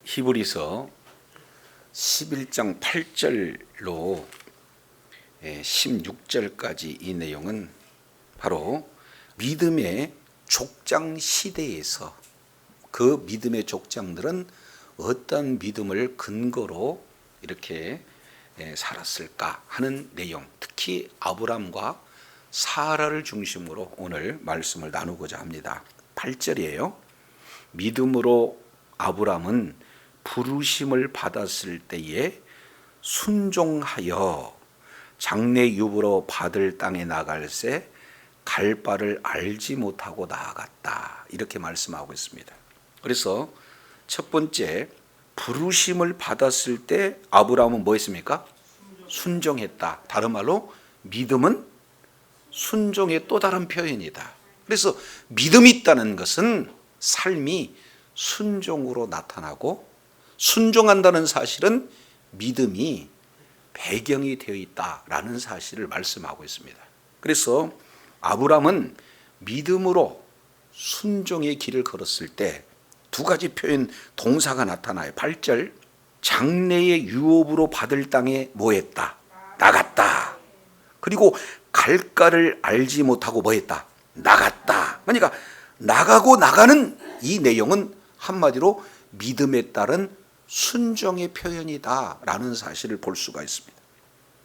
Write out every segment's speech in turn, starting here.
히브리서 11장 8절로 16절까지 이 내용은 바로 믿음의 족장 시대에서 그 믿음의 족장들은 어떤 믿음을 근거로 이렇게 살았을까 하는 내용, 특히 아브람과 사라를 중심으로 오늘 말씀을 나누고자 합니다. 8절이에요. 믿음으로 아브람은 부르심을 받았을 때에 순종하여 장래 유부로 받을 땅에 나갈새 갈 바를 알지 못하고 나아갔다. 이렇게 말씀하고 있습니다. 그래서 첫 번째, 부르심을 받았을 때 아브라함은 뭐 했습니까? 순종했다. 다른 말로 믿음은 순종의 또 다른 표현이다. 그래서 믿음이 있다는 것은 삶이 순종으로 나타나고, 순종한다는 사실은 믿음이 배경이 되어 있다라는 사실을 말씀하고 있습니다. 그래서 아브라함은 믿음으로 순종의 길을 걸었을 때 두 가지 표현 동사가 나타나요. 8절, 장래의 유업으로 받을 땅에 뭐 했다? 나갔다. 그리고 갈가를 알지 못하고 뭐 했다? 나갔다. 그러니까 나가고 나가는 이 내용은 한마디로 믿음에 따른 순종의 표현이다라는 사실을 볼 수가 있습니다.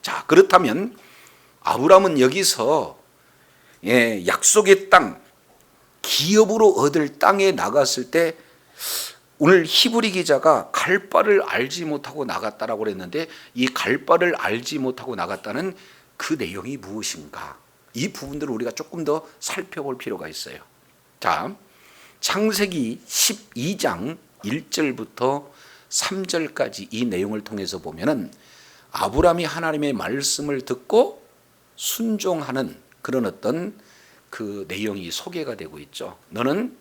자, 그렇다면 아브라함은 여기서 약속의 땅, 기업으로 얻을 땅에 나갔을 때 오늘 히브리 기자가 갈 바를 알지 못하고 나갔다라고 그랬는데, 이 갈 바를 알지 못하고 나갔다는 그 내용이 무엇인가? 이 부분들을 우리가 조금 더 살펴볼 필요가 있어요. 자, 창세기 12장 1절부터 3절까지 이 내용을 통해서 보면은 아브라함이 하나님의 말씀을 듣고 순종하는 그런 어떤 그 내용이 소개가 되고 있죠. 너는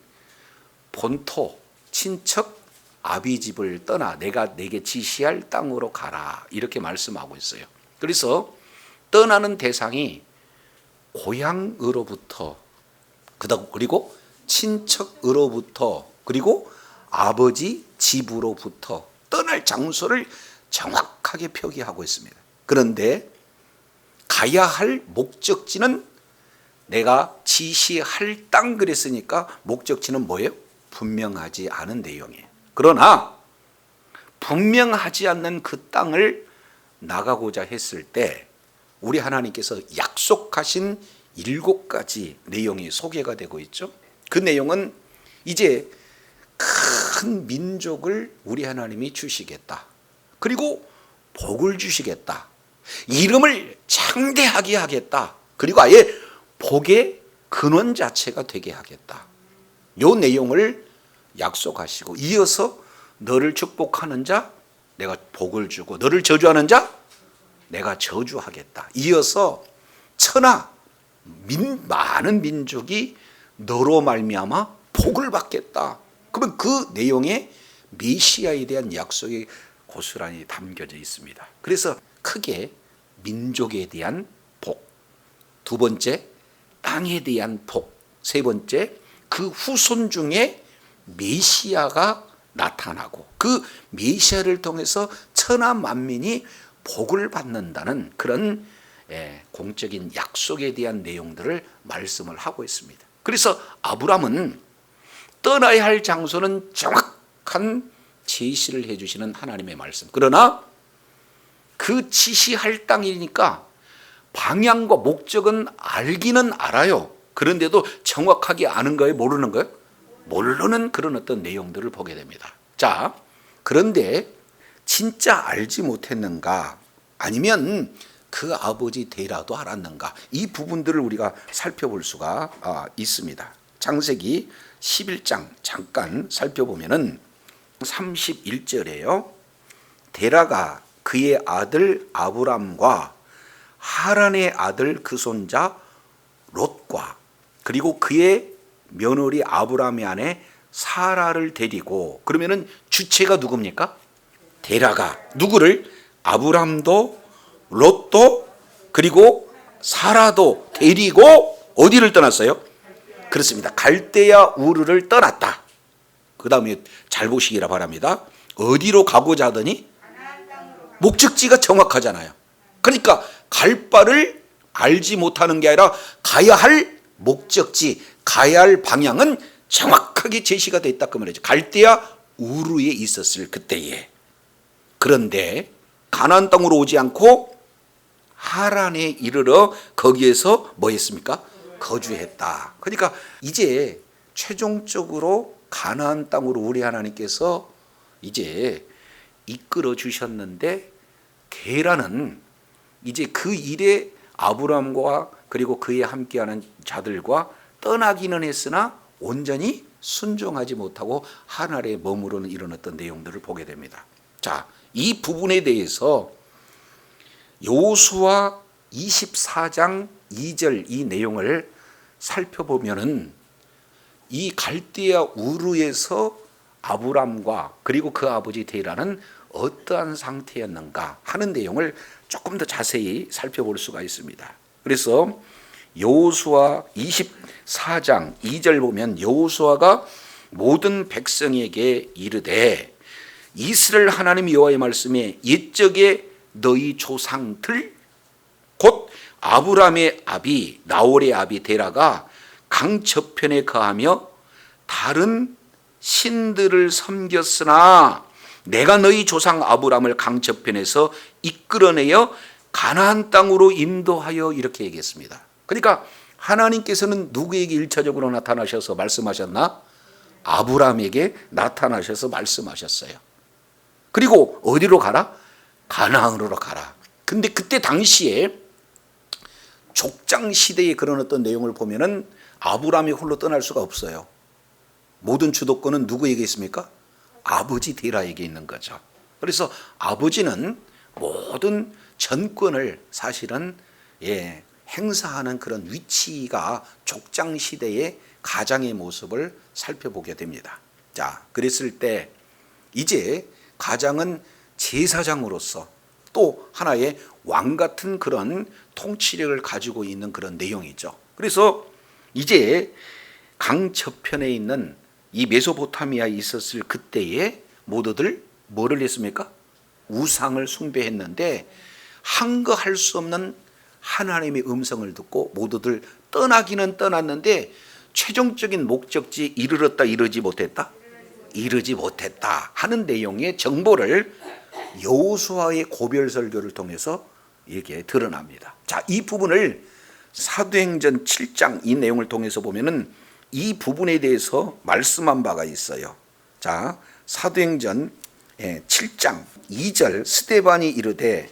본토, 친척, 아비 집을 떠나 내가 내게 지시할 땅으로 가라. 이렇게 말씀하고 있어요. 그래서 떠나는 대상이 고향으로부터, 그리고 친척으로부터, 그리고 아버지 집으로부터 떠날 장소를 정확하게 표기하고 있습니다. 그런데 가야 할 목적지는 내가 지시할 땅 그랬으니까 목적지는 뭐예요? 분명하지 않은 내용이에요. 그러나 분명하지 않는 그 땅을 나가고자 했을 때 우리 하나님께서 약속하신 7가지 내용이 소개가 되고 있죠. 그 내용은 이제 큰 민족을 우리 하나님이 주시겠다. 그리고 복을 주시겠다. 이름을 창대하게 하겠다. 그리고 아예 복의 근원 자체가 되게 하겠다. 이 내용을 약속하시고, 이어서 너를 축복하는 자 내가 복을 주고 너를 저주하는 자 내가 저주하겠다. 이어서 천하 많은 민족이 너로 말미암아 복을 받겠다. 그러면 그 내용에 메시아에 대한 약속이 고스란히 담겨져 있습니다. 그래서 크게 민족에 대한 복, 두 번째 땅에 대한 복, 세 번째 그 후손 중에 메시아가 나타나고 그 메시아를 통해서 천하 만민이 복을 받는다는 그런 공적인 약속에 대한 내용들을 말씀을 하고 있습니다. 그래서 아브람은 떠나야 할 장소는 정확한 제시를 해주시는 하나님의 말씀. 그러나 그 지시할 땅이니까 방향과 목적은 알기는 알아요. 그런데도 정확하게 아는 거예요? 모르는 거예요? 모르는 그런 어떤 내용들을 보게 됩니다. 자, 그런데 진짜 알지 못했는가? 아니면 그 아버지 대라도 알았는가? 이 부분들을 우리가 살펴볼 수가 있습니다. 창세기 11장 잠깐 살펴보면은 31절에요. 데라가 그의 아들 아브람과 하란의 아들 그 손자 롯과 그리고 그의 며느리 아브람의 아내 사라를 데리고, 그러면은 주체가 누굽니까? 데라가 누구를? 아브람도 롯도 그리고 사라도 데리고 어디를 떠났어요? 그렇습니다. 갈대아 우르를 떠났다. 그 다음에 잘 보시기라 바랍니다. 어디로 가고자 하더니 목적지가 정확하잖아요. 그러니까 갈 바를 알지 못하는 게 아니라 가야 할 목적지, 가야 할 방향은 정확하게 제시가 돼 있다 그 말이죠. 갈대아 우르에 있었을 그때에. 그런데 가나안 땅으로 오지 않고 하란에 이르러 거기에서 뭐 했습니까? 거주했다. 그러니까 이제 최종적으로 가나안 땅으로 우리 하나님께서 이제 이끌어 주셨는데, 게라는 이제 그 일에 아브라함과 그리고 그에 함께하는 자들과 떠나기는 했으나 온전히 순종하지 못하고 한 아래에 머무르는 이런 어떤 내용들을 보게 됩니다. 자, 이 부분에 대해서 여호수아 24장 2절 이 내용을 살펴보면은 이 갈대아 우르에서 아브람과 그리고 그 아버지 테라는 어떠한 상태였는가 하는 내용을 조금 더 자세히 살펴볼 수가 있습니다. 그래서 여호수아 24장 2절 보면 여호수아가 모든 백성에게 이르되 이스라엘 하나님 여호와의 말씀에 옛적에 너희 조상들 곧 아브람의 아비 나홀의 아비 데라가 강 저편에 거하며 다른 신들을 섬겼으나 내가 너희 조상 아브람을 강 저편에서 이끌어내어 가나안 땅으로 인도하여 이렇게 얘기했습니다. 그러니까 하나님께서는 누구에게 일차적으로 나타나셔서 말씀하셨나? 아브람에게 나타나셔서 말씀하셨어요. 그리고 어디로 가라? 가나안으로 가라. 근데 그때 당시에 족장 시대의 그런 어떤 내용을 보면은 아브람이 홀로 떠날 수가 없어요. 모든 주도권은 누구에게 있습니까? 아버지 데라에게 있는 거죠. 그래서 아버지는 모든 전권을 사실은 행사하는 그런 위치가 족장 시대의 가장의 모습을 살펴보게 됩니다. 자, 그랬을 때 이제 가장은 제사장으로서 또 하나의 왕 같은 그런 통치력을 가지고 있는 그런 내용이죠. 그래서 이제 강 저편에 있는 이 메소포타미아에 있었을 그때에 모두들 뭐를 했습니까? 우상을 숭배했는데 한거할 수 없는 하나님의 음성을 듣고 모두들 떠나기는 떠났는데 최종적인 목적지에 이르렀다 이르지 못했다? 이르지 못했다 하는 내용의 정보를 여호수아의 고별 설교를 통해서 이렇게 드러납니다. 자, 이 부분을 사도행전 7장 이 내용을 통해서 보면은 이 부분에 대해서 말씀한 바가 있어요. 자, 사도행전 7장 2절 스데반이 이르되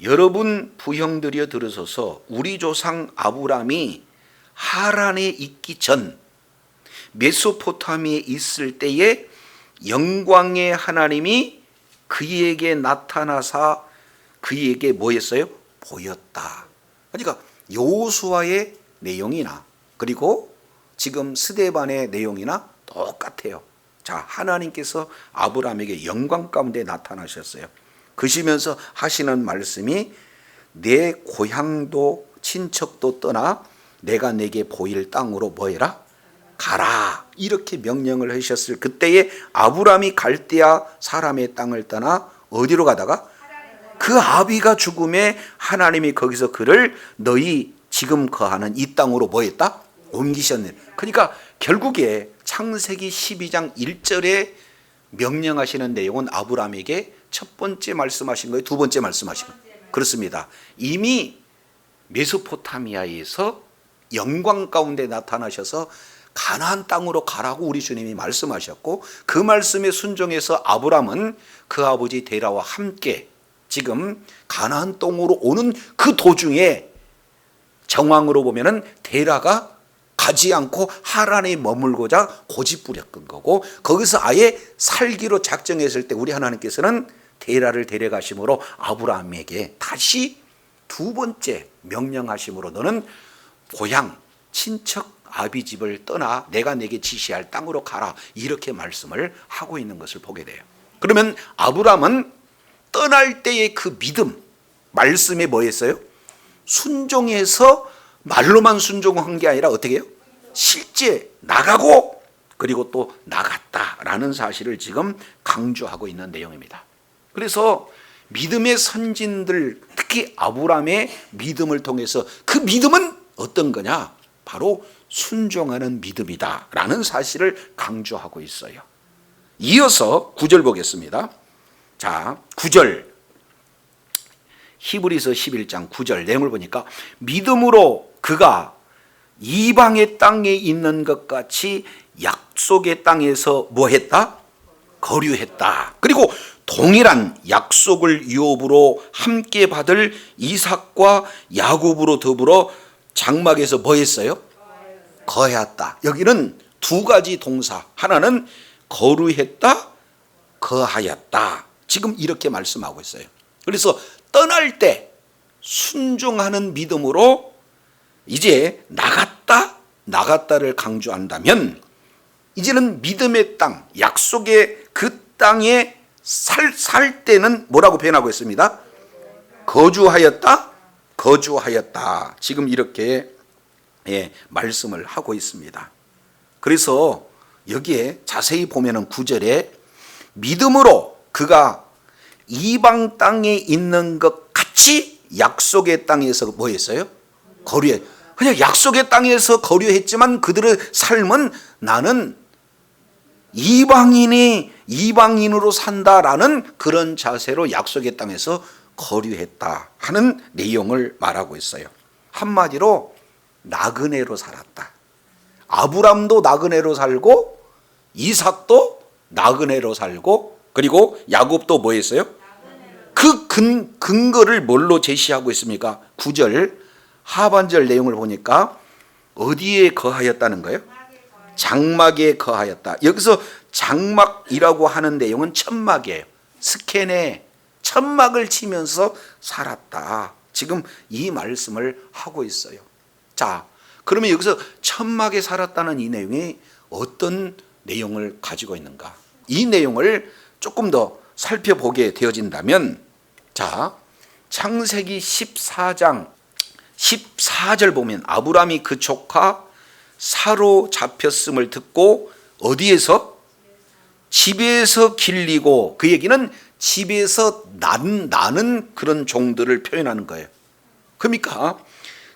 여러분 부형들이여 들으소서 우리 조상 아브람이 하란에 있기 전 메소포타미아에 있을 때에 영광의 하나님이 그에게 나타나사 그에게 뭐 했어요? 보였다. 그러니까 여호수아의 내용이나 그리고 지금 스데반의 내용이나 똑같아요. 자, 하나님께서 아브람에게 영광 가운데 나타나셨어요. 그러시면서 하시는 말씀이 내 고향도 친척도 떠나 내가 내게 보일 땅으로 뭐해라? 가라. 이렇게 명령을 하셨을 그때에 아브람이 갈대아 사람의 땅을 떠나 어디로 가다가 그 아비가 죽음에 하나님이 거기서 그를 너희 지금 거하는 이 땅으로 뭐했다? 옮기셨네. 그러니까 결국에 창세기 12장 1절에 명령하시는 내용은 아브람에게 첫 번째 말씀하신 거예요? 두 번째 말씀하신 거예요? 그렇습니다. 이미 메소포타미아에서 영광 가운데 나타나셔서 가나안 땅으로 가라고 우리 주님이 말씀하셨고 그 말씀에 순종해서 아브람은 그 아버지 데라와 함께 지금 가나안 땅으로 오는 그 도중에 정황으로 보면은 데라가 가지 않고 하란에 머물고자 고집부렸던 거고 거기서 아예 살기로 작정했을 때 우리 하나님께서는 데라를 데려가심으로 아브라함에게 다시 두 번째 명령하심으로 너는 고향 친척 아비 집을 떠나 내가 내게 지시할 땅으로 가라 이렇게 말씀을 하고 있는 것을 보게 돼요. 그러면 아브라함은 떠날 때의 그 믿음 말씀에 뭐 했어요? 순종해서 말로만 순종한 게 아니라 어떻게 해요? 실제 나가고 그리고 또 나갔다라는 사실을 지금 강조하고 있는 내용입니다. 그래서 믿음의 선진들, 특히 아브라함의 믿음을 통해서 그 믿음은 어떤 거냐? 바로 순종하는 믿음이다 라는 사실을 강조하고 있어요. 이어서 9절 보겠습니다. 자, 9절 히브리서 11장 9절 내용을 보니까 믿음으로 그가 이방의 땅에 있는 것 같이 약속의 땅에서 뭐 했다? 거류했다. 그리고 동일한 약속을 유업으로 함께 받을 이삭과 야곱으로 더불어 장막에서 뭐 했어요? 거하였다. 여기는 두 가지 동사, 하나는 거류했다, 거하였다. 지금 이렇게 말씀하고 있어요. 그래서 떠날 때 순종하는 믿음으로 이제 나갔다를 강조한다면, 이제는 믿음의 땅, 약속의 그 땅에 살 때는 뭐라고 표현하고 있습니다? 거주하였다. 지금 이렇게 말씀을 하고 있습니다. 그래서 여기에 자세히 보면은 9절에 믿음으로 그가 이방 땅에 있는 것 같이 약속의 땅에서 뭐 했어요? 거류해. 그냥 약속의 땅에서 거류했지만 그들의 삶은 나는 이방인으로 산다라는 그런 자세로 약속의 땅에서 거류했다 하는 내용을 말하고 있어요. 한마디로 나그네로 살았다. 아브람도 나그네로 살고 이삭도 나그네로 살고 그리고 야곱도 뭐 했어요? 그 근거를 뭘로 제시하고 있습니까? 9절 하반절 내용을 보니까 어디에 거하였다는 거예요? 장막에 거하였다. 여기서 장막이라고 하는 내용은 천막이에요. 스캔에 천막을 치면서 살았다. 지금 이 말씀을 하고 있어요. 자, 그러면 여기서 천막에 살았다는 이 내용이 어떤 내용을 가지고 있는가? 이 내용을 조금 더 살펴보게 되어진다면, 자, 창세기 14장 14절 보면 아브람이 그 조카 사로잡혔음을 듣고 어디에서? 집에서 길리고, 그 얘기는 집에서 나는 그런 종들을 표현하는 거예요. 그러니까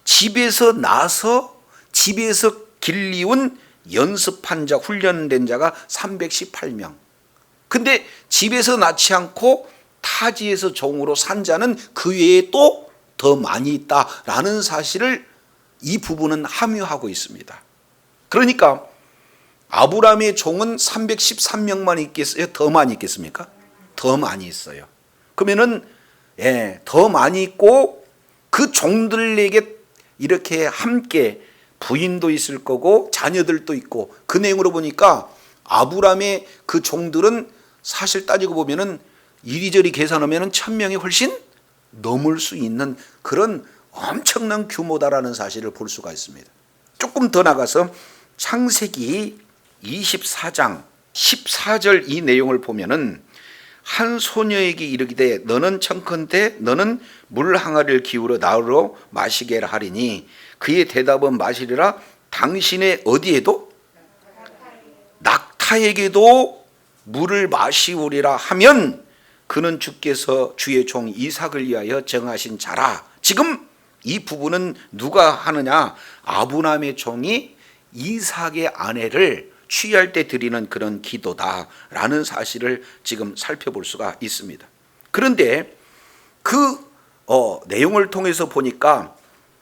집에서 나서 집에서 길리운 연습한 자, 훈련된 자가 318명. 근데 집에서 낳지 않고 타지에서 종으로 산 자는 그 외에 또 더 많이 있다라는 사실을 이 부분은 함유하고 있습니다. 그러니까 아브라함의 종은 313명만 있겠어요? 더 많이 있겠습니까? 더 많이 있어요. 그러면은 더 많이 있고 그 종들에게 이렇게 함께 부인도 있을 거고 자녀들도 있고, 그 내용으로 보니까 아브라함의 그 종들은 사실 따지고 보면은 이리저리 계산하면은 1000명이 훨씬 넘을 수 있는 그런 엄청난 규모다라는 사실을 볼 수가 있습니다. 조금 더 나가서 창세기 24장 14절 이 내용을 보면은 한 소녀에게 이르기되 너는 청컨대 너는 물 항아리를 기울여 나로 마시게 하리니 그의 대답은 마시리라. 당신의 어디에도? 낙타에게도 물을 마시우리라 하면 그는 주께서 주의 종 이삭을 위하여 정하신 자라. 지금 이 부분은 누가 하느냐? 아브라함의 종이 이삭의 아내를 취할 때 드리는 그런 기도다라는 사실을 지금 살펴볼 수가 있습니다. 그런데 그 내용을 통해서 보니까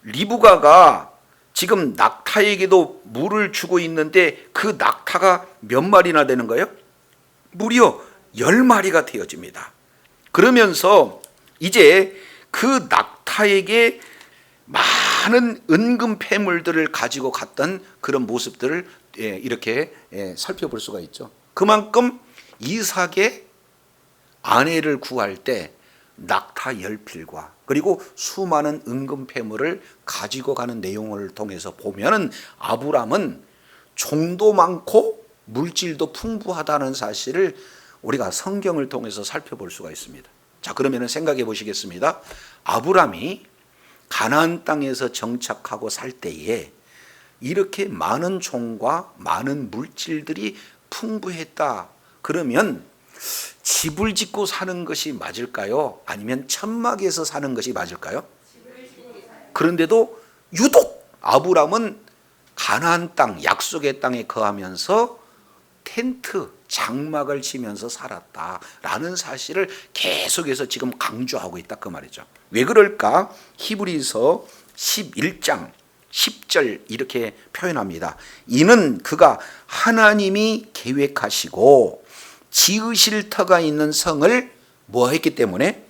리브가가 지금 낙타에게도 물을 주고 있는데 그 낙타가 몇 마리나 되는 거예요? 무려 10마리가 되어집니다. 그러면서 이제 그 낙타에게 많은 은금 폐물들을 가지고 갔던 그런 모습들을 이렇게 살펴볼 수가 있죠. 그만큼 이삭의 아내를 구할 때 낙타 10필과 그리고 수많은 은금 폐물을 가지고 가는 내용을 통해서 보면은 아브람은 종도 많고 물질도 풍부하다는 사실을 우리가 성경을 통해서 살펴볼 수가 있습니다. 자, 그러면 생각해 보시겠습니다. 아브람이 가나안 땅에서 정착하고 살 때에 이렇게 많은 종과 많은 물질들이 풍부했다. 그러면 집을 짓고 사는 것이 맞을까요? 아니면 천막에서 사는 것이 맞을까요? 그런데도 유독 아브람은 가나안 땅, 약속의 땅에 거하면서 텐트, 장막을 치면서 살았다라는 사실을 계속해서 지금 강조하고 있다 그 말이죠. 왜 그럴까? 히브리서 11장 10절 이렇게 표현합니다. 이는 그가 하나님이 계획하시고 지으실 터가 있는 성을 뭐 했기 때문에?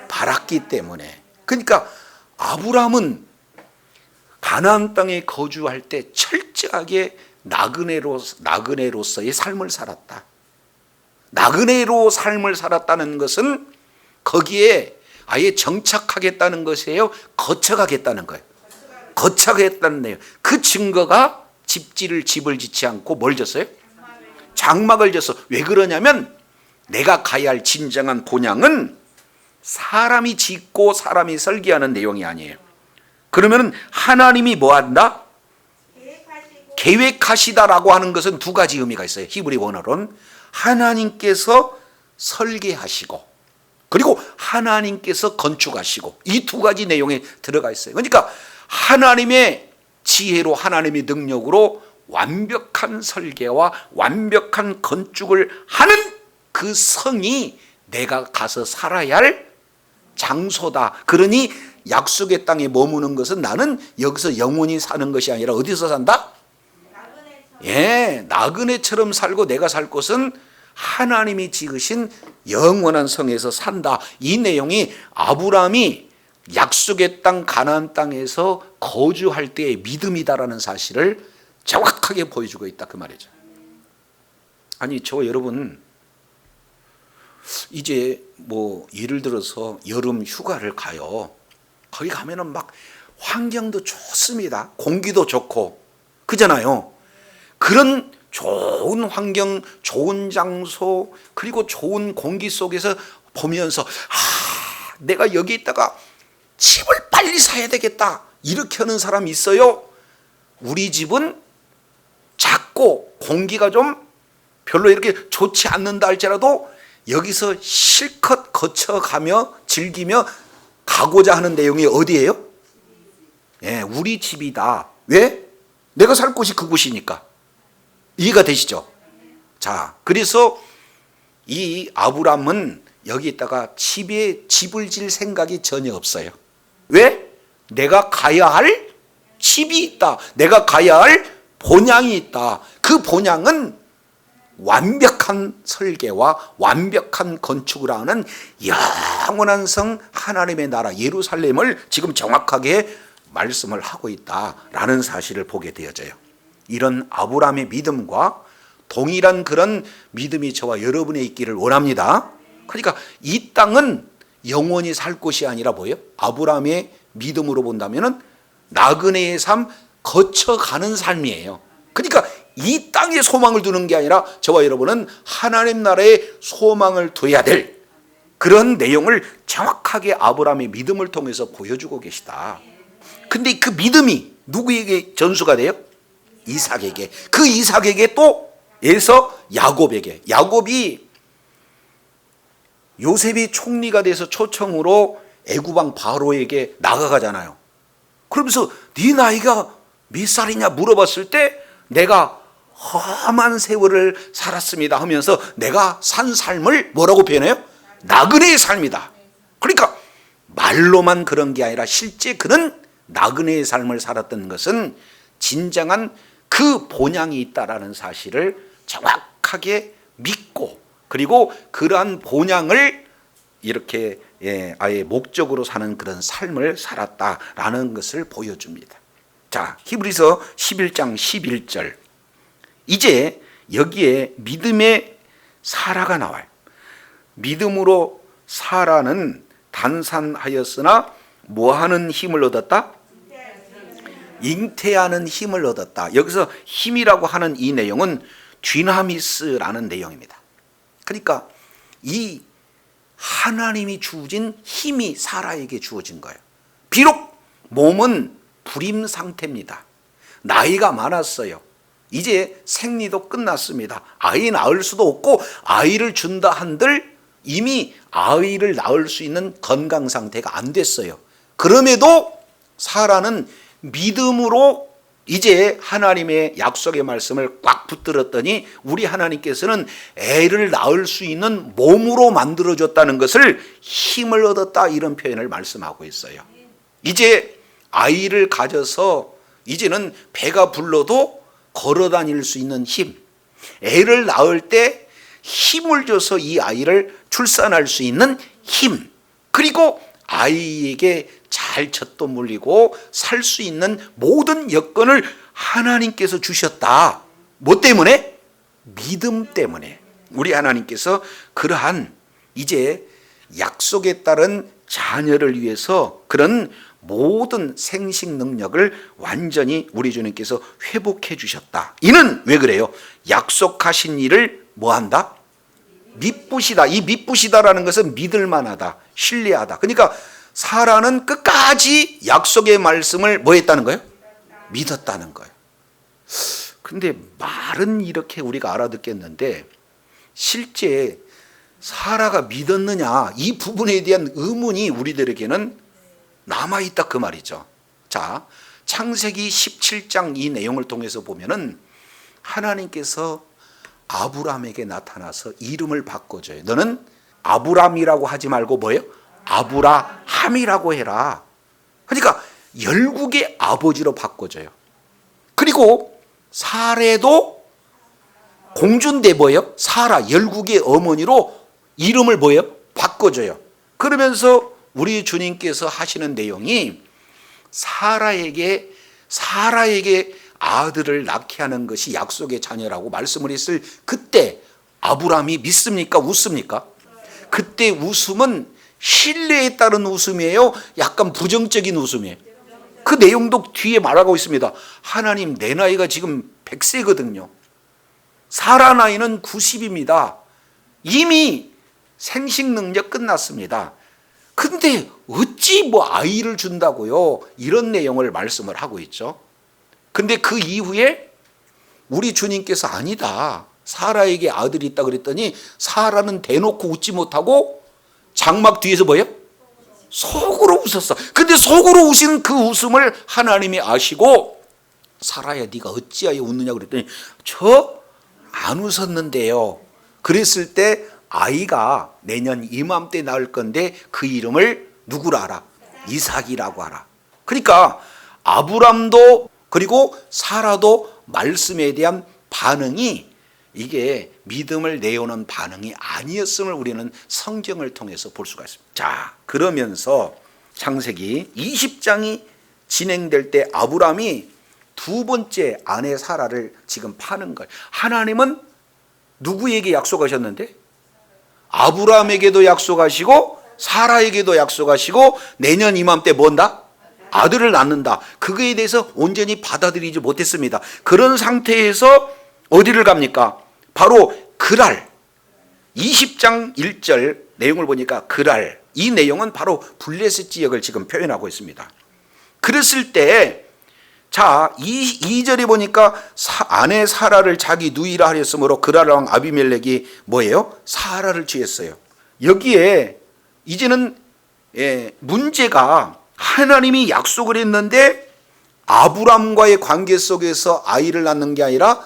바랐기 때문에. 그러니까 아브람은 가나안 땅에 거주할 때 철저하게 나그네로서의 삶을 살았다. 나그네로 삶을 살았다는 것은 거기에 아예 정착하겠다는 것이에요? 거쳐가겠다는 거예요. 거쳐가겠다는 거예요. 그 증거가 집을 짓지 않고 뭘 졌어요? 장막을 졌어. 왜 그러냐면 내가 가야 할 진정한 본향은 사람이 짓고 사람이 설계하는 내용이 아니에요. 그러면 하나님이 뭐 한다? 계획하시다라고 하는 것은 두 가지 의미가 있어요. 히브리 원어로는 하나님께서 설계하시고 그리고 하나님께서 건축하시고 이 두 가지 내용에 들어가 있어요. 그러니까 하나님의 지혜로 하나님의 능력으로 완벽한 설계와 완벽한 건축을 하는 그 성이 내가 가서 살아야 할 장소다. 그러니 약속의 땅에 머무는 것은 나는 여기서 영원히 사는 것이 아니라 어디서 산다? 나그네처럼 살고 내가 살 곳은 하나님이 지으신 영원한 성에서 산다. 이 내용이 아브라함이 약속의 땅 가나안 땅에서 거주할 때의 믿음이다라는 사실을 정확하게 보여주고 있다 그 말이죠. 아니 저 여러분 이제 뭐 예를 들어서 여름 휴가를 가요. 거기 가면은 막 환경도 좋습니다. 공기도 좋고 그잖아요. 그런 좋은 환경, 좋은 장소, 그리고 좋은 공기 속에서 보면서 내가 여기 있다가 집을 빨리 사야 되겠다 이렇게 하는 사람이 있어요. 우리 집은 작고 공기가 좀 별로 이렇게 좋지 않는다 할지라도 여기서 실컷 거쳐가며 즐기며 가고자 하는 내용이 어디예요? 우리 집이다. 왜? 내가 살 곳이 그곳이니까. 이해가 되시죠? 자, 그래서 이 아브람은 여기다가 집을 질 생각이 전혀 없어요. 왜? 내가 가야 할 집이 있다. 내가 가야 할 본향이 있다. 그 본향은 완벽한 설계와 완벽한 건축을 하는 영원한 성 하나님의 나라 예루살렘을 지금 정확하게 말씀을 하고 있다라는 사실을 보게 되어져요. 이런 아브라함의 믿음과 동일한 그런 믿음이 저와 여러분에 있기를 원합니다. 그러니까 이 땅은 영원히 살 곳이 아니라 뭐예요? 아브라함의 믿음으로 본다면은 나그네의 삶, 거쳐가는 삶이에요. 그러니까 이 땅에 소망을 두는 게 아니라 저와 여러분은 하나님 나라에 소망을 둬야 될 그런 내용을 정확하게 아브라함의 믿음을 통해서 보여주고 계시다. 근데 그 믿음이 누구에게 전수가 돼요? 이삭에게. 그 이삭에게 또 에서 야곱에게. 야곱이 요셉이 총리가 돼서 초청으로 애굽왕 바로에게 나가가잖아요. 그러면서 네 나이가 몇 살이냐 물어봤을 때 내가 험한 세월을 살았습니다 하면서 내가 산 삶을 뭐라고 표현해요? 나그네의 삶이다. 그러니까 말로만 그런 게 아니라 실제 그는 나그네의 삶을 살았던 것은 진정한 그 본향이 있다라는 사실을 정확하게 믿고 그리고 그러한 본향을 이렇게 아예 목적으로 사는 그런 삶을 살았다라는 것을 보여줍니다. 자, 히브리서 11장 11절. 이제 여기에 믿음의 사라가 나와요. 믿음으로 사라는 단산하였으나 뭐하는 힘을 얻었다? 잉태하는 힘을 얻었다. 여기서 힘이라고 하는 이 내용은 디나미스라는 내용입니다. 그러니까 이 하나님이 주어진 힘이 사라에게 주어진 거예요. 비록 몸은 불임 상태입니다. 나이가 많았어요. 이제 생리도 끝났습니다. 아이 낳을 수도 없고 아이를 준다 한들 이미 아이를 낳을 수 있는 건강 상태가 안 됐어요. 그럼에도 사라는 믿음으로 이제 하나님의 약속의 말씀을 꽉 붙들었더니 우리 하나님께서는 애를 낳을 수 있는 몸으로 만들어줬다는 것을 힘을 얻었다, 이런 표현을 말씀하고 있어요. 이제 아이를 가져서 이제는 배가 불러도 걸어 다닐 수 있는 힘, 애를 낳을 때 힘을 줘서 이 아이를 출산할 수 있는 힘, 그리고 아이에게 잘 젖도 물리고 살 수 있는 모든 여건을 하나님께서 주셨다. 뭐 때문에? 믿음 때문에. 우리 하나님께서 그러한 이제 약속에 따른 자녀를 위해서 그런 모든 생식 능력을 완전히 우리 주님께서 회복해 주셨다. 이는 왜 그래요? 약속하신 일을 뭐한다? 미쁘시다. 이 미쁘시다라는 것은 믿을만하다, 신뢰하다. 그러니까 사라는 끝까지 약속의 말씀을 뭐 했다는 거예요? 믿었다는 거예요. 근데 말은 이렇게 우리가 알아듣겠는데 실제 사라가 믿었느냐, 이 부분에 대한 의문이 우리들에게는 남아있다, 그 말이죠. 자, 창세기 17장 이 내용을 통해서 보면은 하나님께서 아브람에게 나타나서 이름을 바꿔줘요. 너는 아브람이라고 하지 말고 뭐예요? 아브라함이라고 해라. 그러니까 열국의 아버지로 바꿔줘요. 그리고 사례도 공주인데 뭐예요? 사라, 열국의 어머니로 이름을 뭐예요? 바꿔줘요. 그러면서 우리 주님께서 하시는 내용이 사라에게 아들을 낳게 하는 것이 약속의 자녀라고 말씀을 했을 그때 아브라함이 믿습니까? 웃습니까? 그때 웃음은 신뢰에 따른 웃음이에요? 약간 부정적인 웃음이에요? 그 내용도 뒤에 말하고 있습니다. 하나님, 내 나이가 지금 100세거든요. 사라 나이는 90입니다. 이미 생식 능력 끝났습니다. 근데 어찌 뭐 아이를 준다고요? 이런 내용을 말씀을 하고 있죠. 근데 그 이후에 우리 주님께서 아니다, 사라에게 아들이 있다 그랬더니 사라는 대놓고 웃지 못하고 장막 뒤에서 뭐예요? 속으로 웃었어. 근데 속으로 웃은 그 웃음을 하나님이 아시고 사라야, 네가 어찌하여 웃느냐 그랬더니 저 안 웃었는데요. 그랬을 때 아이가 내년 이맘때 낳을 건데 그 이름을 누구라 하라? 이삭이라고 하라. 그러니까 아브람도 그리고 사라도 말씀에 대한 반응이 이게 믿음을 내오는 반응이 아니었음을 우리는 성경을 통해서 볼 수가 있습니다. 자, 그러면서 창세기 20장이 진행될 때 아브람이 두 번째 아내 사라를 지금 파는 거예요. 하나님은 누구에게 약속하셨는데? 아브람에게도 약속하시고 사라에게도 약속하시고 내년 이맘때 뭔다? 아들을 낳는다. 그거에 대해서 온전히 받아들이지 못했습니다. 그런 상태에서 어디를 갑니까? 바로 그랄, 20장 1절 내용을 보니까 그랄, 이 내용은 바로 블레셋 지역을 지금 표현하고 있습니다. 그랬을 때 자, 2절에 보니까 아내 사라를 자기 누이라 하였으므로 그랄 왕 아비멜렉이 뭐예요? 사라를 취했어요. 여기에 이제는 문제가 하나님이 약속을 했는데 아브람과의 관계 속에서 아이를 낳는 게 아니라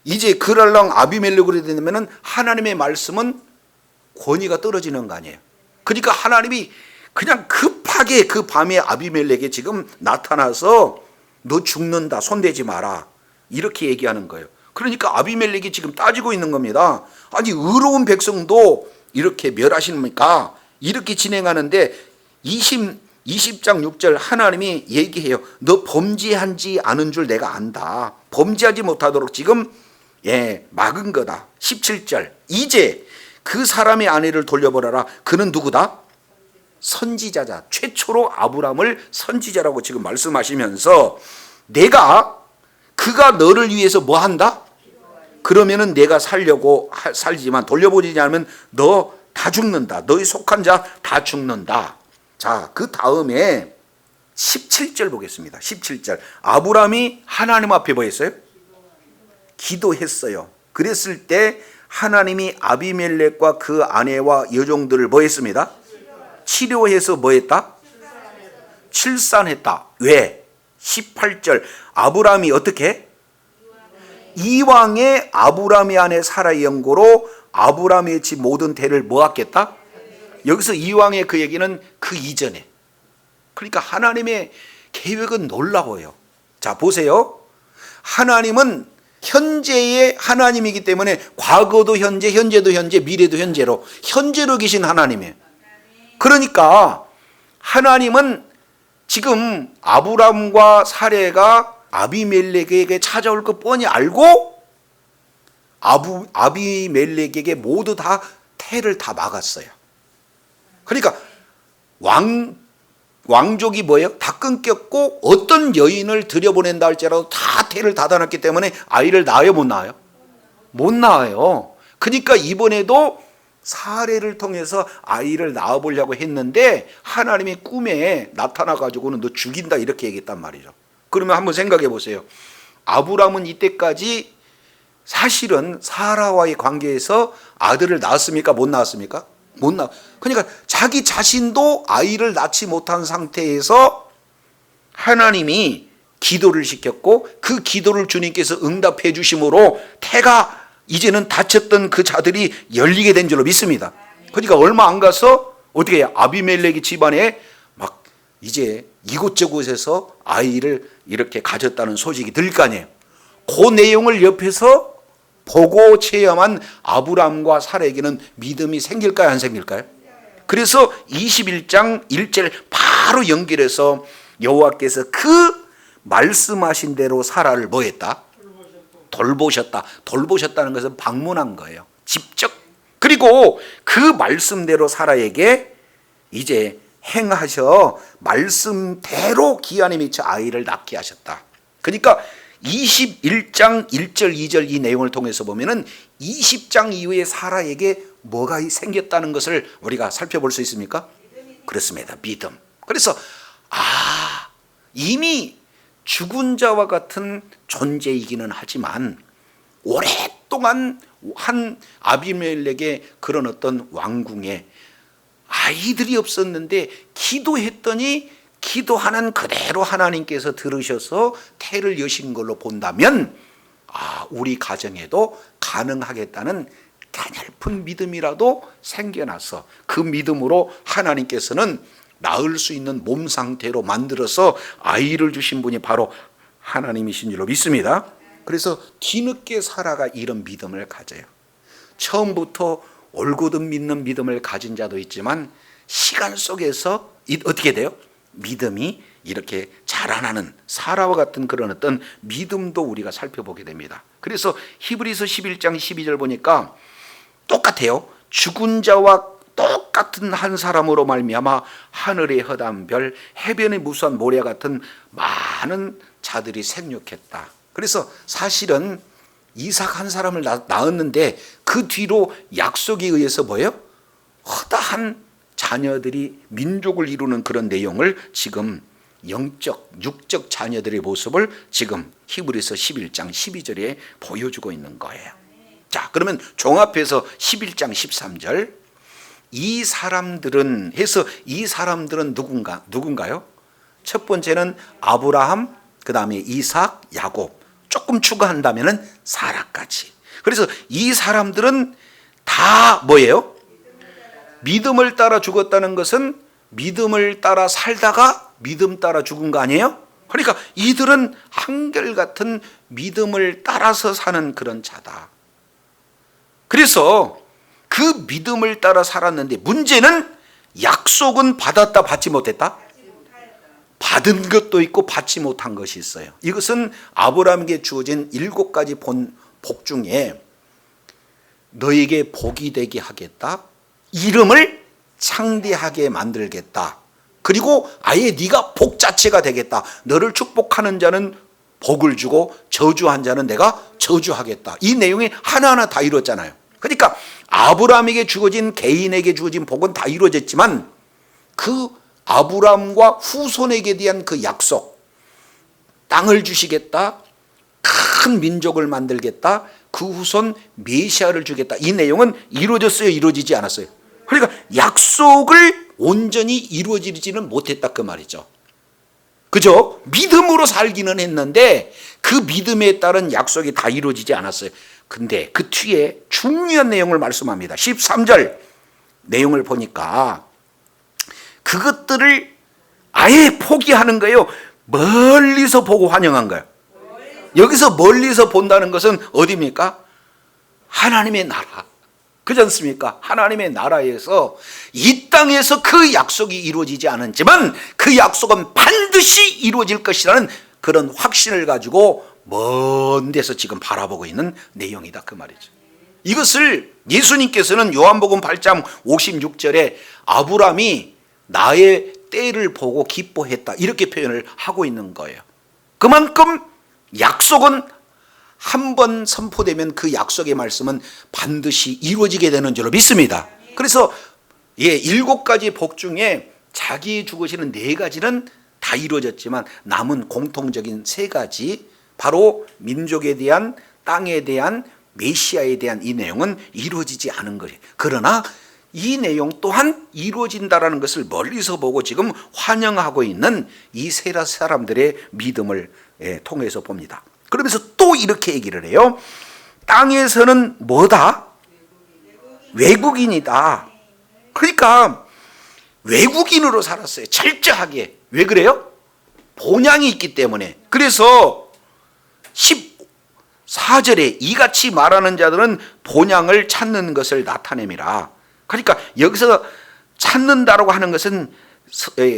이제 그랄 왕 아비멜렉으로 되면 하나님의 말씀은 권위가 떨어지는 거 아니에요. 그러니까 하나님이 그냥 급하게 그 밤에 아비멜렉에 지금 나타나서 너 죽는다, 손대지 마라, 이렇게 얘기하는 거예요. 그러니까 아비멜렉이 지금 따지고 있는 겁니다. 아니, 의로운 백성도 이렇게 멸하십니까? 이렇게 진행하는데 20장 6절 하나님이 얘기해요. 너 범죄한지 않은 줄 내가 안다. 범죄하지 못하도록 지금 막은 거다. 17절 이제 그 사람의 아내를 돌려보라라. 그는 누구다? 선지자자. 최초로 아브람을 선지자라고 지금 말씀하시면서 그가 너를 위해서 뭐 한다? 그러면은 내가 살지만 돌려보지 않으면 너 다 죽는다. 너희 속한 자 다 죽는다. 자, 그 다음에 17절 보겠습니다. 17절 아브람이 하나님 앞에 뭐 했어요? 기도했어요. 그랬을 때 하나님이 아비멜렉과 그 아내와 여종들을 뭐 했습니다? 치료해서 뭐 했다? 출산했다. 왜? 18절 아브라함이 어떻게? 이왕에 아브라함의 아내 사라의 연고로 아브라함의 집 모든 대를 뭐 하겠다? 여기서 이왕의 그 얘기는 그 이전에. 그러니까 하나님의 계획은 놀라워요. 자, 보세요. 하나님은 현재의 하나님이기 때문에 과거도 현재, 현재도 현재, 미래도 현재로 현재로 계신 하나님이에요. 그러니까 하나님은 지금 아브람과 사레가 아비멜렉에게 찾아올 것 뻔히 알고 아비멜렉에게 모두 다 태를 다 막았어요. 그러니까 왕족이 뭐예요? 다 끊겼고 어떤 여인을 들여보낸다 할지라도 다 태를 닫아놨기 때문에 아이를 낳아요, 못 낳아요? 못 낳아요. 그러니까 이번에도 사례를 통해서 아이를 낳아보려고 했는데 하나님이 꿈에 나타나가지고는 너 죽인다 이렇게 얘기했단 말이죠. 그러면 한번 생각해 보세요. 아브람은 이때까지 사실은 사라와의 관계에서 아들을 낳았습니까? 못 낳았습니까? 못 낳. 그러니까 자기 자신도 아이를 낳지 못한 상태에서 하나님이 기도를 시켰고 그 기도를 주님께서 응답해 주심으로 태가 이제는 다쳤던 그 자들이 열리게 된 줄로 믿습니다. 그러니까 얼마 안 가서 어떻게 해요? 아비멜렉의 집안에 막 이제 이곳저곳에서 아이를 이렇게 가졌다는 소식이 들릴 거 아니에요. 그 내용을 옆에서 보고 체험한 아브람과 사라에게는 믿음이 생길까요? 안 생길까요? 그래서 21장 1절 바로 연결해서 여호와께서 그 말씀하신 대로 사라를 뭐 했다? 돌보셨다. 돌보셨다는 것은 방문한 거예요. 직접. 그리고 그 말씀대로 사라에게 이제 행하셔 말씀대로 기한에 미쳐 아이를 낳게 하셨다. 그러니까 21장 1절 2절 이 내용을 통해서 보면은 20장 이후에 사라에게 뭐가 생겼다는 것을 우리가 살펴볼 수 있습니까? 그렇습니다. 믿음. 그래서 이미 죽은 자와 같은 존재이기는 하지만 오랫동안 한 아비멜렉의 그런 어떤 왕궁에 아이들이 없었는데 기도했더니 기도하는 그대로 하나님께서 들으셔서 태를 여신 걸로 본다면 우리 가정에도 가능하겠다는 가냘픈 믿음이라도 생겨나서 그 믿음으로 하나님께서는 낳을 수 있는 몸 상태로 만들어서 아이를 주신 분이 바로 하나님이신 줄로 믿습니다. 그래서 뒤늦게 사라가 이런 믿음을 가져요. 처음부터 올곧은 믿는 믿음을 가진 자도 있지만 시간 속에서 어떻게 돼요? 믿음이 이렇게 자라나는 사라와 같은 그런 어떤 믿음도 우리가 살펴보게 됩니다. 그래서 히브리서 11장 12절 보니까 똑같아요. 죽은 자와 똑같은 한 사람으로 말미암아 하늘의 허다한 별, 해변의 무수한 모래 같은 많은 자들이 생육했다. 그래서 사실은 이삭 한 사람을 낳았는데 그 뒤로 약속에 의해서 뭐예요? 허다한 자녀들이 민족을 이루는 그런 내용을 지금 영적, 육적 자녀들의 모습을 지금 히브리서 11장 12절에 보여주고 있는 거예요. 자, 그러면 종합해서 11장 13절 이 사람들은 해서 이 사람들은 누군가요? 첫 번째는 아브라함, 그 다음에 이삭, 야곱, 조금 추가한다면은 사라까지. 그래서 이 사람들은 다 뭐예요? 믿음을 따라 죽었다는 것은 믿음을 따라 살다가 믿음 따라 죽은 거 아니에요? 그러니까 이들은 한결같은 믿음을 따라서 사는 그런 자다. 그래서 그 믿음을 따라 살았는데 문제는 약속은 받았다 받지 못했다? 받은 것도 있고 받지 못한 것이 있어요. 이것은 아브라함에게 주어진 7가지 복 중에 너에게 복이 되게 하겠다, 이름을 창대하게 만들겠다, 그리고 아예 네가 복 자체가 되겠다, 너를 축복하는 자는 복을 주고 저주한 자는 내가 저주하겠다. 이 내용이 하나하나 다 이루어졌잖아요. 그러니까 아브라함에게 주어진 개인에게 주어진 복은 다 이루어졌지만 그 아브라함과 후손에게 대한 그 약속, 땅을 주시겠다, 큰 민족을 만들겠다, 그 후손 메시아를 주겠다. 이 내용은 이루어졌어요, 이루어지지 않았어요? 그러니까 약속을 온전히 이루어지지는 못했다 그 말이죠. 그죠? 믿음으로 살기는 했는데 그 믿음에 따른 약속이 다 이루어지지 않았어요. 근데 그 뒤에 중요한 내용을 말씀합니다. 13절 내용을 보니까 그것들을 아예 포기하는 거예요. 멀리서 보고 환영한 거예요. 여기서 멀리서 본다는 것은 어디입니까? 하나님의 나라. 그렇지 않습니까? 하나님의 나라에서 이 땅에서 그 약속이 이루어지지 않았지만 그 약속은 반드시 이루어질 것이라는 그런 확신을 가지고 먼 데서 지금 바라보고 있는 내용이다 그 말이죠. 이것을 예수님께서는 요한복음 8장 56절에 아브라함이 나의 때를 보고 기뻐했다 이렇게 표현을 하고 있는 거예요. 그만큼 약속은 한 번 선포되면 그 약속의 말씀은 반드시 이루어지게 되는 줄로 믿습니다. 그래서 7가지 복 중에 자기 죽으시는 4가지는 다 이루어졌지만 남은 공통적인 3가지, 바로 민족에 대한, 땅에 대한, 메시아에 대한 이 내용은 이루어지지 않은 거예요. 그러나 이 내용 또한 이루어진다라는 것을 멀리서 보고 지금 환영하고 있는 이 세 사람들의 믿음을 통해서 봅니다. 그러면서 또 이렇게 얘기를 해요. 땅에서는 뭐다? 외국인이다. 그러니까 외국인으로 살았어요. 철저하게. 왜 그래요? 본향이 있기 때문에. 그래서 14절에 이같이 말하는 자들은 본향을 찾는 것을 나타냅니다. 그러니까 여기서 찾는다라고 하는 것은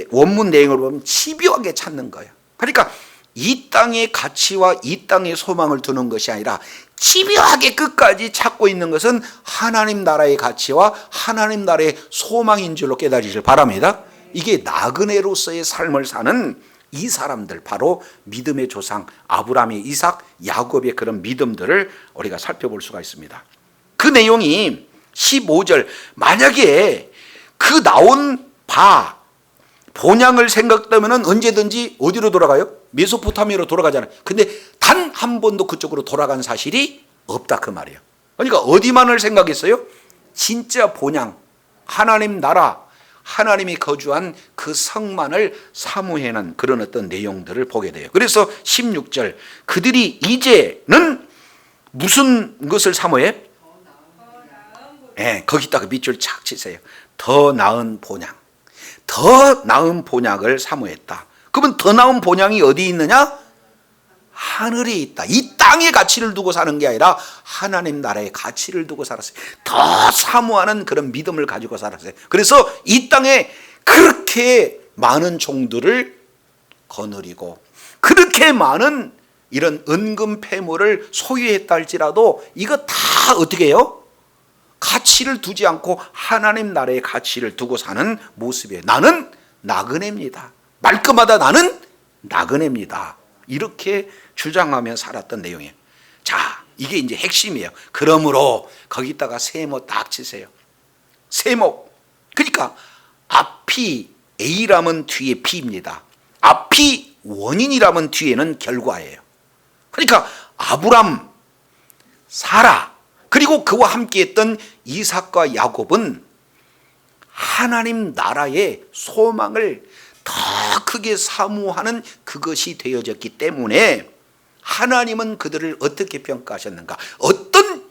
원문 내용을 보면 집요하게 찾는 거예요. 그러니까 이 땅의 가치와 이 땅의 소망을 두는 것이 아니라 집요하게 끝까지 찾고 있는 것은 하나님 나라의 가치와 하나님 나라의 소망인 줄로 깨달으시길 바랍니다. 이게 나그네로서의 삶을 사는 이 사람들, 바로 믿음의 조상 아브라함의, 이삭, 야곱의 그런 믿음들을 우리가 살펴볼 수가 있습니다. 그 내용이 15절, 만약에 그 나온 바 본향을 생각하면 언제든지 어디로 돌아가요? 메소포타미아로 돌아가잖아요. 근데 단 한 번도 그쪽으로 돌아간 사실이 없다 그 말이에요. 그러니까 어디만을 생각했어요? 진짜 본향, 하나님 나라, 하나님이 거주한 그 성만을 사모하는 그런 어떤 내용들을 보게 돼요. 그래서 16절, 그들이 이제는 무슨 것을 사모해? 거기다가 밑줄 착 치세요. 더 나은 본향, 더 나은 본향을 사모했다. 그러면 더 나은 본향이 어디 있느냐? 하늘에 있다. 이 땅의 가치를 두고 사는 게 아니라 하나님 나라의 가치를 두고 살았어요. 더 사모하는 그런 믿음을 가지고 살았어요. 그래서 이 땅에 그렇게 많은 종들을 거느리고 그렇게 많은 이런 은금 폐물을 소유했다 할지라도 이거 다 어떻게 해요? 가치를 두지 않고 하나님 나라의 가치를 두고 사는 모습이에요. 나는 나그네입니다. 말끝마다 나는 나그네입니다. 이렇게 주장하며 살았던 내용이에요. 자, 이게 이제 핵심이에요. 그러므로 거기다가 세모 딱 치세요. 세모. 그러니까 앞이 A라면 뒤에 B입니다. 앞이 원인이라면 뒤에는 결과예요. 그러니까 아브람, 사라, 그리고 그와 함께했던 이삭과 야곱은 하나님 나라의 소망을 더 크게 사모하는 그것이 되어졌기 때문에 하나님은 그들을 어떻게 평가하셨는가? 어떤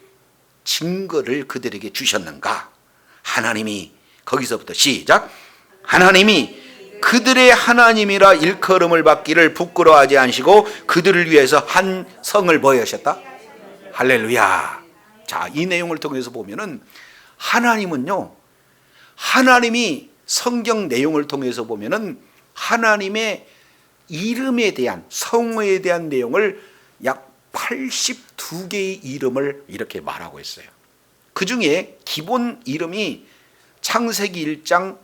증거를 그들에게 주셨는가? 하나님이, 거기서부터 시작, 하나님이 그들의 하나님이라 일컬음을 받기를 부끄러워하지 않으시고 그들을 위해서 한 성을 보여셨다. 할렐루야. 자, 이 내용을 통해서 보면은 하나님은요, 하나님이 성경 내용을 통해서 보면은 하나님의 이름에 대한, 성호에 대한 내용을 약 82개의 이름을 이렇게 말하고 있어요. 그 중에 기본 이름이 창세기 1장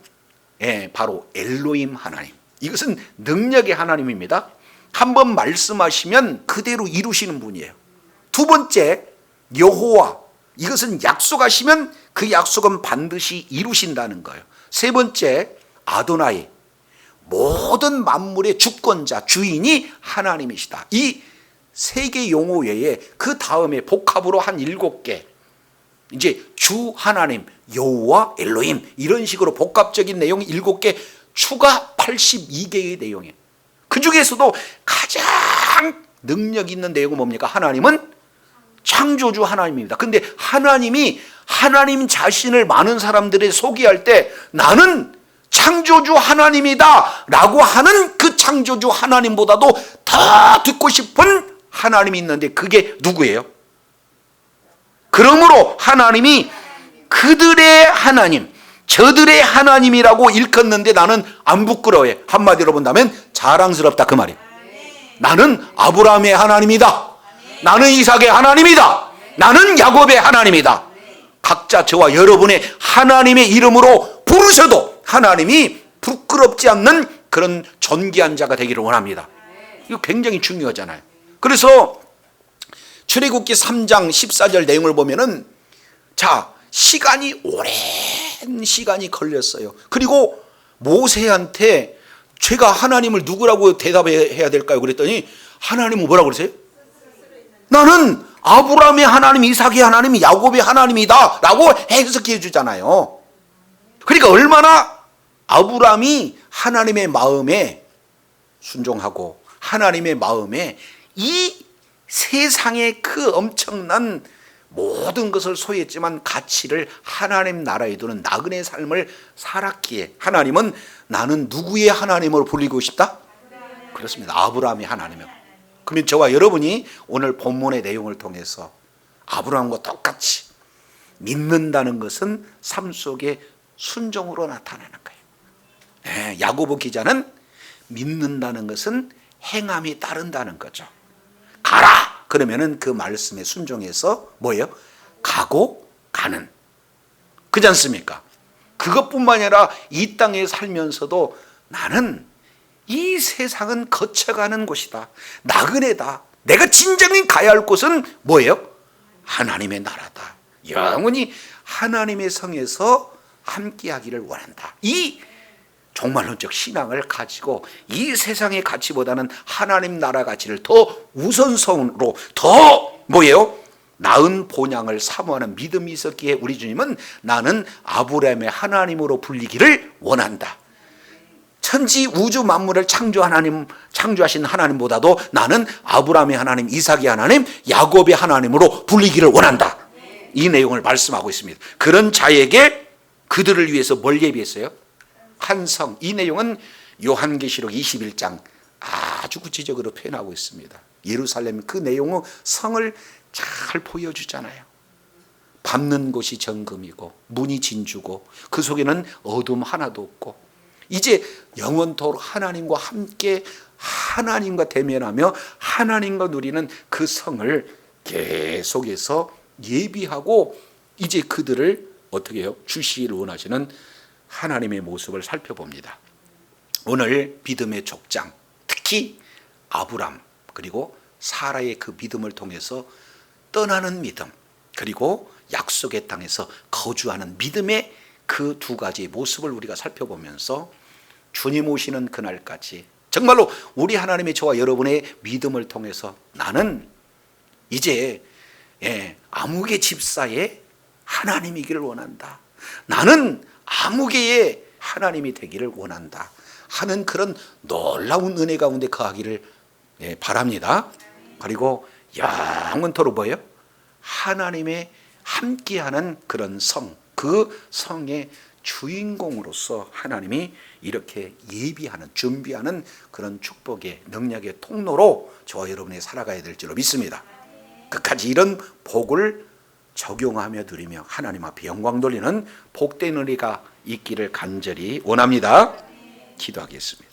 바로 엘로힘 하나님. 이것은 능력의 하나님입니다. 한번 말씀하시면 그대로 이루시는 분이에요. 두 번째, 여호와. 이것은 약속하시면 그 약속은 반드시 이루신다는 거예요. 세 번째, 아도나이. 모든 만물의 주권자, 주인이 하나님이시다. 이 세 개 용어 외에 그 다음에 복합으로 한 7개, 이제 주 하나님, 여호와 엘로힘 이런 식으로 복합적인 내용이 7개 추가 82개의 내용이에요. 그 중에서도 가장 능력 있는 내용은 뭡니까? 하나님은 창조주 하나님입니다. 근데 하나님이 하나님 자신을 많은 사람들이 소개할 때 나는 창조주 하나님이다 라고 하는 그 창조주 하나님보다도 더 듣고 싶은 하나님이 있는데 그게 누구예요? 그러므로 하나님이 그들의 하나님, 저들의 하나님이라고 일컫는데 나는 안 부끄러워해. 한마디로 본다면 자랑스럽다 그 말이에요. 나는 아브라함의 하나님이다. 나는 이삭의 하나님이다. 나는 야곱의 하나님이다. 각자 저와 여러분의 하나님의 이름으로 부르셔도 하나님이 부끄럽지 않는 그런 존귀한 자가 되기를 원합니다. 이거 굉장히 중요하잖아요. 그래서 출애굽기 3장 14절 내용을 보면은 자, 시간이 오랜 시간이 걸렸어요. 그리고 모세한테 제가 하나님을 누구라고 대답해야 될까요? 그랬더니 하나님은 뭐라고 그러세요? 나는 아브라함의 하나님, 이삭의 하나님, 야곱의 하나님이다 라고 해석해 주잖아요. 그러니까 얼마나 아브라함이 하나님의 마음에 순종하고 하나님의 마음에 이 세상의 그 엄청난 모든 것을 소유했지만 가치를 하나님 나라에 두는 나그네 삶을 살았기에 하나님은 나는 누구의 하나님으로 불리고 싶다? 그렇습니다. 아브라함의 하나님이요. 그러면 저와 여러분이 오늘 본문의 내용을 통해서 아브라함과 똑같이 믿는다는 것은 삶 속에 순종으로 나타나는 거예요. 야고보 기자는 믿는다는 것은 행함이 따른다는 거죠. 가라! 그러면은 그 말씀에 순종해서 뭐예요? 가고 가는. 그렇지 않습니까? 그것뿐만 아니라 이 땅에 살면서도 나는 이 세상은 거쳐가는 곳이다. 나그네다. 내가 진정히 가야 할 곳은 뭐예요? 하나님의 나라다. 영원히 하나님의 성에서 함께하기를 원한다. 이 종말론적 신앙을 가지고 이 세상의 가치보다는 하나님 나라 가치를 더 우선순위로 더 뭐예요? 나은 본향을 사모하는 믿음이 있었기에 우리 주님은 나는 아브라함의 하나님으로 불리기를 원한다. 천지 우주 만물을 창조하신 하나님보다도 나는 아브라함의 하나님, 이삭의 하나님, 야곱의 하나님으로 불리기를 원한다. 이 내용을 말씀하고 있습니다. 그런 자에게 그들을 위해서 뭘 예비했어요? 한 성. 이 내용은 요한계시록 21장 아주 구체적으로 표현하고 있습니다. 예루살렘 그 내용은 성을 잘 보여주잖아요. 밟는 곳이 정금이고 문이 진주고 그 속에는 어둠 하나도 없고 이제 영원토록 하나님과 함께 하나님과 대면하며 하나님과 누리는 그 성을 계속해서 예비하고 이제 그들을 어떻게 해요? 주시기를 원하시는 하나님의 모습을 살펴봅니다. 오늘 믿음의 족장, 특히 아브람 그리고 사라의 그 믿음을 통해서 떠나는 믿음, 그리고 약속의 땅에서 거주하는 믿음의 그 두 가지의 모습을 우리가 살펴보면서 주님 오시는 그날까지 정말로 우리 하나님의 저와 여러분의 믿음을 통해서 나는 이제 아무개 집사의 하나님이기를 원한다. 나는 아무개의 하나님이 되기를 원한다 하는 그런 놀라운 은혜 가운데 거하기를 바랍니다. 그리고 영원토록 뭐예요? 하나님의 함께하는 그런 성, 그 성의 주인공으로서 하나님이 이렇게 예비하는, 준비하는 그런 축복의 능력의 통로로 저와 여러분이 살아가야 될 줄로 믿습니다. 끝까지 이런 복을 적용하며 누리며 하나님 앞에 영광 돌리는 복된 은혜가 있기를 간절히 원합니다. 기도하겠습니다.